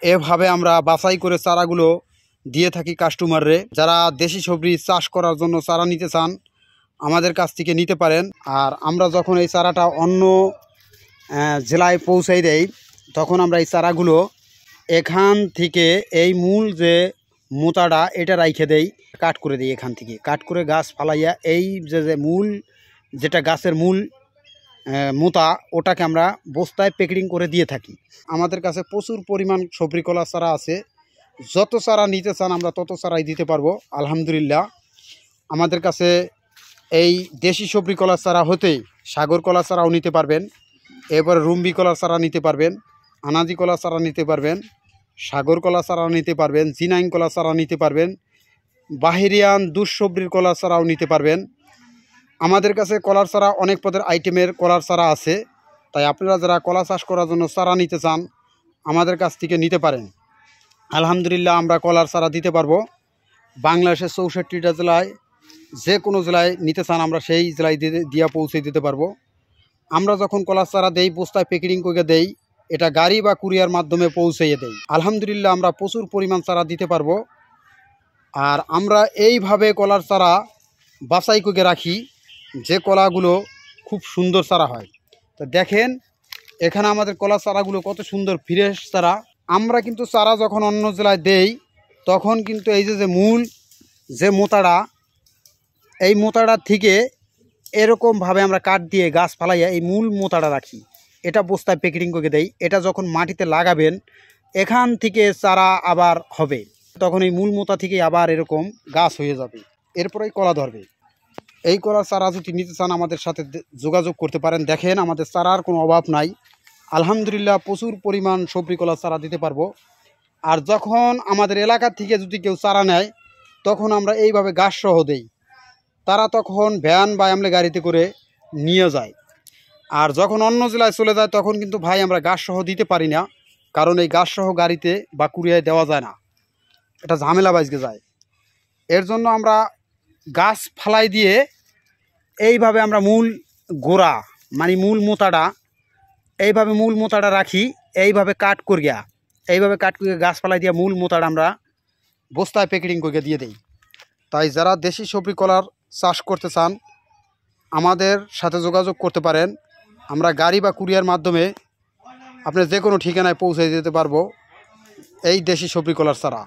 এভাবে আমরা বাছাই করে চারাগুলো দিয়ে থাকি কাস্টমাররে। যারা দেশি সবজি চাষ করার জন্য চারা নিতে চান আমাদের কাছ থেকে নিতে পারেন। আর আমরা যখন এই চারাটা অন্য জেলায় পৌঁছাই দেই তখন আমরা এই চারাগুলো এখান থেকে এই মূল যে মোতাটা এটা রাইখে দেই, কাট করে দিই। এখান থেকে কাট করে গাছ ফালাইয়া এই যে মূল যেটা গাছের মূল মোতা ওটাকে আমরা বস্তায় প্যাকেটিং করে দিয়ে থাকি। আমাদের কাছে প্রচুর পরিমাণ সবজি কলা চারা আছে। যত চারা নিতে চান আমরা তত চারাই দিতে পারবো আলহামদুলিল্লাহ। আমাদের কাছে এই দেশি সবজি কলার চারা হতেই সাগর কলা চারাও নিতে পারবেন, এরপরে রুম্বি কলার চারা নিতে পারবেন, আনাজি কলা চারা নিতে পারবেন, সাগর কলা চারা নিতে পারবেন, জিনাইং কলা চারা নিতে পারবেন, বাহিরিয়ান দুঃসবজির কলার চারাও নিতে পারবেন। আমাদের কাছে কলার চারা অনেক পদের আইটেমের কলার চারা আছে, তাই আপনারা যারা কলা চাষ করার জন্য চারা নিতে চান আমাদের কাছ থেকে নিতে পারেন। আলহামদুলিল্লাহ আমরা কলার চারা দিতে পারবো। বাংলাদেশের 64টা জেলায় যে কোনো জেলায় নিতে চান আমরা সেই জেলায় দিয়া পৌঁছে দিতে পারবো। আমরা যখন কলার চারা দেই বস্তায় প্যাকেটিং করে দেই, এটা গাড়ি বা কুরিয়ার মাধ্যমে পৌঁছাইয়ে দেই। আলহামদুলিল্লাহ আমরা প্রচুর পরিমাণ চারা দিতে পারবো। আর আমরা এইভাবে কলার চারা বাছাই করে রাখি যে কলাগুলো খুব সুন্দর চারা হয়। তো দেখেন এখানে আমাদের কলার চারাগুলো কত সুন্দর ফ্রেশ চারা। আমরা কিন্তু চারা যখন অন্য জেলায় দেই তখন কিন্তু এই যে মূল যে মোতাটা, এই মোতাটার থেকে এরকমভাবে আমরা কাঠ দিয়ে গাছ ফালাইয়া এই মূল মোতাটা রাখি, এটা বস্তায় প্যাকেটিং করে দেই। এটা যখন মাটিতে লাগাবেন এখান থেকে চারা আবার হবে, তখন এই মূল মোতা থেকে আবার এরকম গাছ হয়ে যাবে, এরপরেই কলা ধরবে। এই কলার চারা যদি নিতে চান আমাদের সাথে যোগাযোগ করতে পারেন। দেখেন আমাদের চারার কোনো অভাব নাই আলহামদুলিল্লাহ, প্রচুর পরিমাণ সবজি কলার চারা দিতে পারবো। আর যখন আমাদের এলাকা থেকে যদি কেউ চারা নেয় তখন আমরা এইভাবে গাছ সহ দেই, তারা তখন ভ্যান বা এমনি গাড়িতে করে নিয়ে যায়। আর যখন অন্য জেলায় চলে যায় তখন কিন্তু ভাই আমরা গাছ সহ দিতে পারি না, কারণ এই গাছ সহ গাড়িতে বা কুরিয়ায় দেওয়া যায় না, এটা ঝামেলা বাজকে যায়। এর জন্য আমরা গাছ ফালাই দিয়ে এইভাবে আমরা মূল গোড়া মানে মূল মোতাটা এইভাবে মূল মোতাটা রাখি, এইভাবে কাট করিয়া এইভাবে কাট করিয়া গাছ ফালাই দিয়ে মূল মোতাটা আমরা বস্তায় প্যাকেটিং করে দিয়ে দিই। তাই যারা দেশি সবজি কলার চাষ করতে চান আমাদের সাথে যোগাযোগ করতে পারেন। আমরা গাড়ি বা কুরিয়ার মাধ্যমে আপনি যে কোনো ঠিকানায় পৌঁছে দিতে পারবো এই দেশি সবজি কলার চারা।